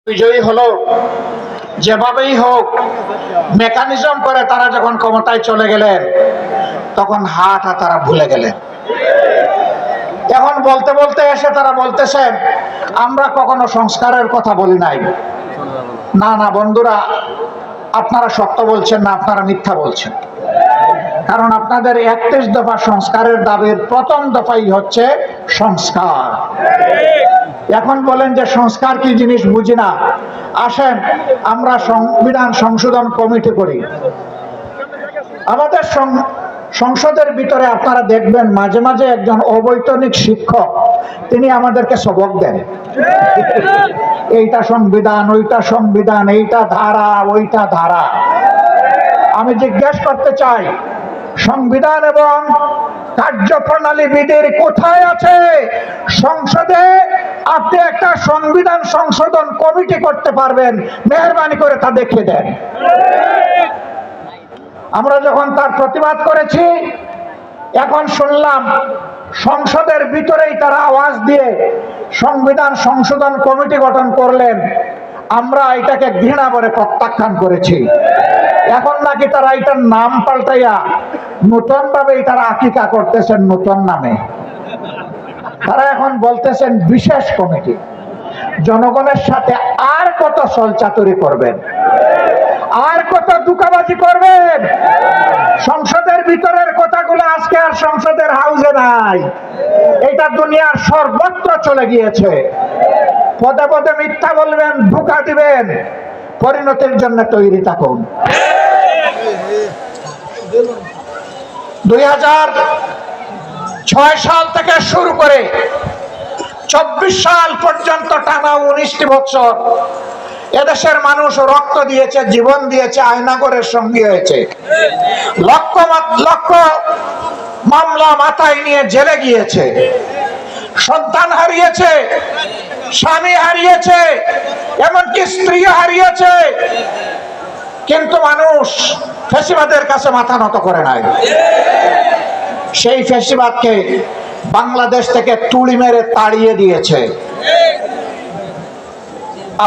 বিজয়ী হলো, যেভাবেই হোক মেকানিজম করে তারা যখন ক্ষমতায় চলে গেলেন তখন হাটা তারা ভুলে গেলেন। এখন বলতে বলতে এসে তারা বলতেছেন আমরা কখনো সংস্কারের কথা বলি নাই। না না বন্ধুরা, আপনারা সত্য বলছেন না, আপনারা মিথ্যা বলছেন। কারণ আপনাদের 31 দফা সংস্কারের দাবির প্রথম দফাই হচ্ছে সংস্কার। এখন বলেন যে সংস্কার কি জিনিস বুঝি না। আসেন আমরা সংবিধান সংশোধন কমিটি করি। আমাদের সংসদের ভিতরে আপনারা দেখবেন মাঝে মাঝে একজন অবৈতনিক শিক্ষক তিনি আমাদেরকে সবক দেন, এইটা সংবিধান, ওইটা সংবিধান, এইটা ধারা, ওইটা ধারা। আমি জিজ্ঞেস করতে চাই, সংবিধান এবং কার্যপ্রণালী বিধির কোথায় আছে? সংসদে আপনি একটা সংবিধান সংশোধন কমিটি করতে পারবেন, মেহরবানি করে তা দেখিয়ে দেন। আমরা যখন তার প্রতিবাদ করেছি, এখন শুনলাম সংসদের ভিতরেই তারা আওয়াজ দিয়ে সংবিধান সংশোধন কমিটি গঠন করলেন। আমরা এটাকে ঘৃণা করে প্রত্যাখ্যান করেছি। এখন নাকি তারা এটার নাম পাল্টাইয়া নতুন ভাবে এটার আকিকা করতেছেন নতুন নামে। তারা এখন বলতেছেন বিশেষ কমিটি। জনগণের সাথে আর কত ছলচাতুরি করবেন, আর কত দুকাবাজি করবেন? সংসদের ভিতরের কথাগুলো আজকে আর সংসদের হাউসে নাই, এটা দুনিয়ার সর্বত্র চলে গিয়েছে। পদে পদে মিথ্যা বলবেন, ধোঁকা দিবেন, পরিণতির জন্য তৈরি থাকুন। 2006 সাল থেকে শুরু করে 24 সাল পর্যন্ত টানা 19টি বছর এদেশের মানুষ রক্ত দিয়েছে, জীবন দিয়েছে, আয়নাগরের সঙ্গী হয়েছে। লক্ষ লক্ষ মামলা মাথায় নিয়ে জেলে গিয়েছে, সন্তান হারিয়েছে, স্বামী হারিয়েছে, এমনকি স্ত্রী হারিয়েছে। কিন্তু মানুষ ফ্যাসিবাদের কাছে মাথা নত করে নাই। সেই ফ্যাসিবাদকে বাংলাদেশ থেকে তুড়ি মেরে তাড়িয়ে দিয়েছে।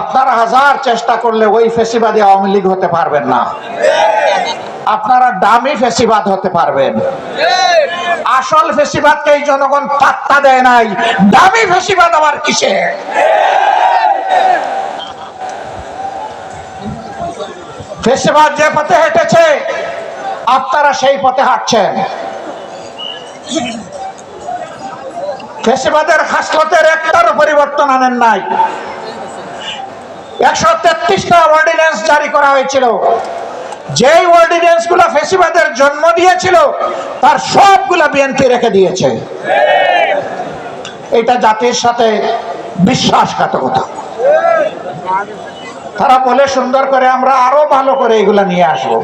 আপনারা হাজার চেষ্টা করলে ওই ফ্যাসিবাদী আওয়ামী লীগ হতে পারবেন না। আপনারা দামি ফ্যাসিবাদ হতে পারবেন। আসল ফ্যাসিবাদকে এই জনগণ পাত্তা দেয় নাই, দামি ফ্যাসিবাদ আবার কিসে? ফ্যাসিবাদ যে পথে হেঁটেছে আপনারা সেই পথে হাঁটছেন। ফ্যাসিবাদের খাসলতের একটারও পরিবর্তন আনেন নাই। 133টা অর্ডিন্যান্স জারি করা হয়েছিল। যেই অর্ডিন্যান্স গুলো ফ্যাসিবাদের জন্ম দিয়েছিল তার সবগুলা বিএনপি রেখে দিয়েছে। এটা জাতির সাথে বিশ্বাসঘাতকতা। তারা বলে সুন্দর করে আমরা আরো ভালো করে এগুলা নিয়ে আসবো।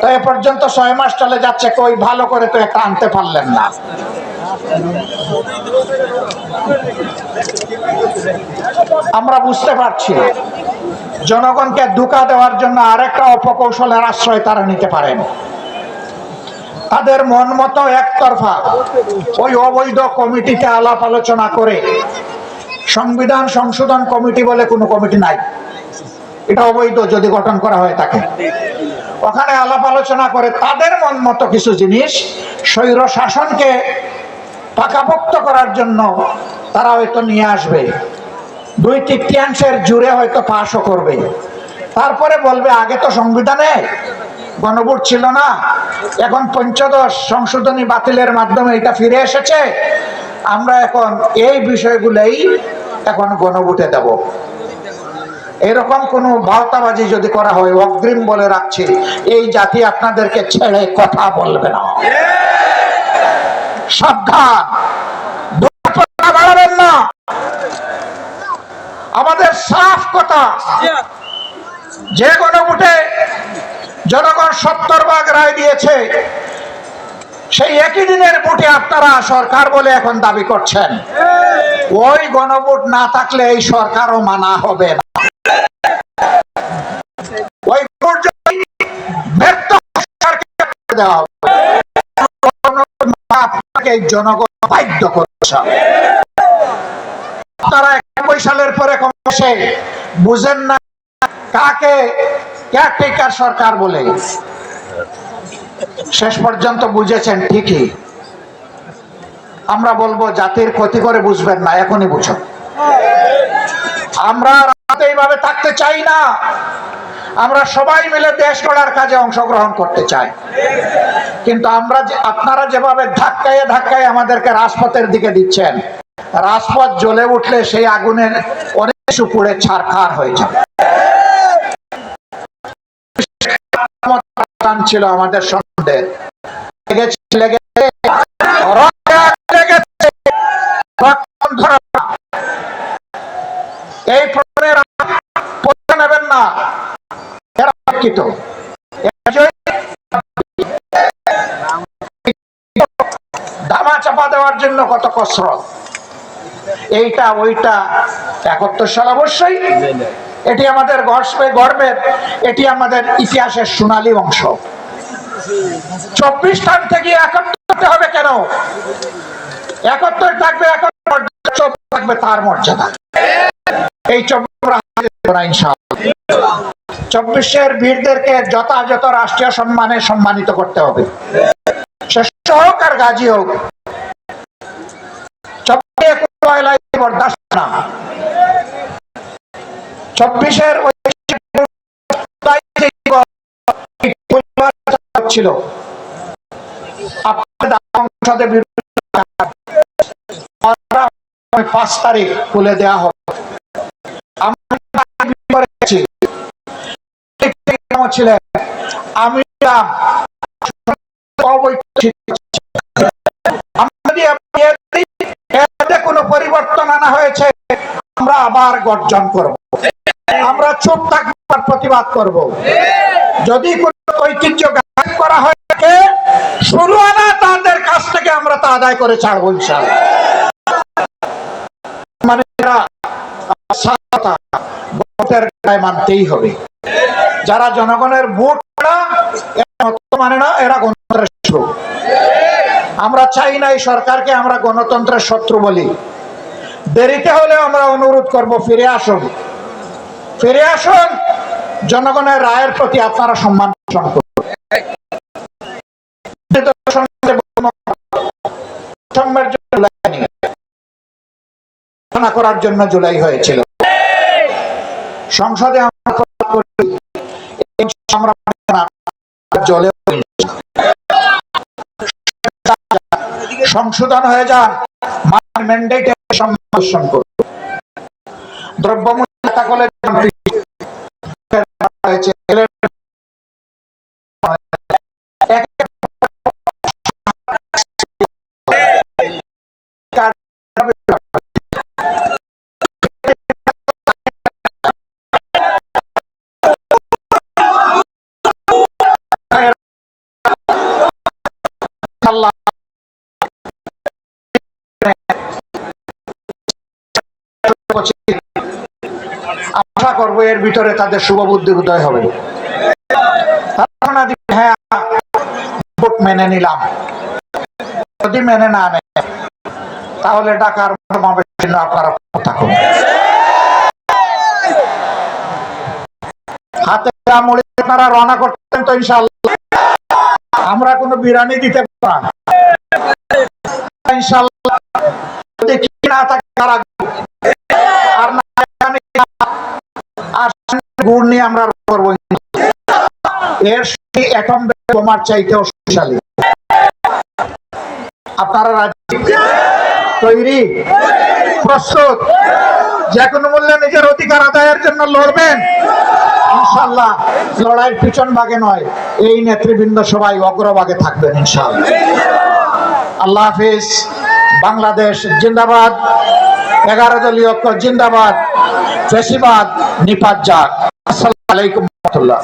তো এ পর্যন্ত 6 মাস চলে যাচ্ছে, কই ভালো করে তো একটা আনতে পারলেন না। আমরা বুঝতে পারছি জনগণকে ধোঁকা দেওয়ার জন্য আরেকটা অপকৌশলের আশ্রয় তারা নিতে পারেন। তাদের মন মতো একতরফা ওই অবৈধ কমিটিতে আলাপ আলোচনা করে, সংবিধান সংশোধন কমিটি বলে কোনো কমিটি নাই, এটা অবৈধ যদি গঠন করা হয় থাকে। ওখানে আলাপ আলোচনা করে তাদের মন মতো কিছু জিনিস স্বৈর শাসনকে পাকাপোক্ত করার জন্য তারা হয়তো নিয়ে আসবে। 2/3 জুড়ে হয়তো পাশও করবে। তারপরে বলবে আগে তো সংবিধানে গণভোট ছিল না, এখন 15 সংশোধনী বাতিলের মাধ্যমে এটা ফিরে এসেছে, আমরা এখন এই বিষয়গুলোই এখন গণভোটে দেব। এরকম কোন ভাওতাবাজি যদি করা হয়, অগ্রিম বলে রাখছি এই জাতি আপনাদেরকে ছেড়ে কথা বলবে না। সাবধান, বাড়াবেন না। আমাদের সাফ কথা, যে গণভোটে জনগণ 70 ভাগ রায় দিয়েছে, সেই একই দিনের ভোটে আপনারা সরকার বলে এখন দাবি করছেন। ওই গণভোট না থাকলে এই সরকারও মানা হবে না। ওই ভোট যদি ব্যর্থ দেওয়া হবে, আপনাকে জনগণ বাধ্য করছে। আপনারা 91 সালের পরে বুঝেন না কাকে কেয়ারটেকার সরকার বলে। শেষ পর্যন্ত বুঝেছেন ঠিকই। আমরা বলবো জাতির ক্ষতি করে বুঝবেন না, এখনই বুঝুন। আমরা এইভাবে থাকতে চাই না। আমরা সবাই মিলে দেশ গড়ার কাজে অংশগ্রহণ করতে চাই। কিন্তু আপনারা যেভাবে ধাক্কায় ধাক্কায় আমাদেরকে রাজপথের দিকে দিচ্ছেন, রাজপথ জ্বলে উঠলে সেই আগুনের অনেক কিছু পুড়ে ছারখার হয়ে যাবে। ছিল আমাদের সন্দেহ এই প্রশ্নের নেবেন না। ধামা চাপা দেওয়ার জন্য কত কসরত, এইটা ওইটা। 71 সাল অবশ্যই এটি আমাদের গর্বের, এটি আমাদের ইতিহাসের সোনালী অংশ। 24 টান থেকে 71 হবে কেন? 71 থাকবে, 71 থাকবে তার মর্যাদা। এই 24 বীরদেরকে যথাযথ রাষ্ট্রীয় সম্মানে সম্মানিত করতে হবে। শ্রেষ্ঠ হোক আর গাজী হোক, 24 ছিল আপনাদের 5 তারিখ খুলে দেওয়া হবে। আমি কোনো পরিবর্তন আনা হয়েছে, আমরা আবার গর্জন করব। আমরা চুপ থাকবার প্রতিবাদ করব। যদি কোন ঐতিহ্য গান করা হয় থাকে, শুরু আনা তাদের কাছ থেকে আমরা তা আদায় করে ছাড়বো ইনশাআল্লাহ। মানে মানতেই হবে। যারা জনগণের ভোট মানে না, এরা গণতন্ত্রের শত্রু। আমরা চাই না এই সরকারকে আমরা গণতন্ত্রের শত্রু বলি। দেরিতে হলে আমরা অনুরোধ করব, ফিরে আসুন, ফিরে আসুন। জনগণের রায়ের প্রতি আপনারা সম্মান করুন। করার জন্য জুলাই হয়েছিল। সংসদে সংশোধন হয়ে যান, ম্যান্ডেটে সম্মান করুন। দ্রব্যমূল্য আশা করবো এর ভিতরে তাদের শুভ বুদ্ধির উদয় হবে। হ্যাঁ, মেনে নিলাম। যদি মেনে না নেয় তাহলে ঢাকার আপনারা থাকুন। হাতে আপনারা রওনা করতেন তো ইনশাআল্লাহ। আমরা কোনো বিরানি দিতে পারি না ইনশাআল্লাহ। যদি না থাকে আর না গুড় নিয়ে আমরা করবো। এর এখন বোমার চাইতেও শক্তিশালী। আপনারা রাজি, তৈরি, প্রস্তুত? যে কোনো মূল্যে নিজের অধিকার আদায়ের জন্য লড়বেন ইনশাআল্লাহ। লড়াইয়ের পিছন ভাগে নয়, এই নেতৃবৃন্দ সবাই অগ্রভাগে থাকবেন ইনশাআল্লাহ। আল্লাহ হাফিজ। বাংলাদেশ জিন্দাবাদ। 11 দলীয় ঐক্য জিন্দাবাদ। ফ্যাসিবাদ নিপাত যাক। আসসালামু আলাইকুম ওয়া রাহমাতুল্লাহ।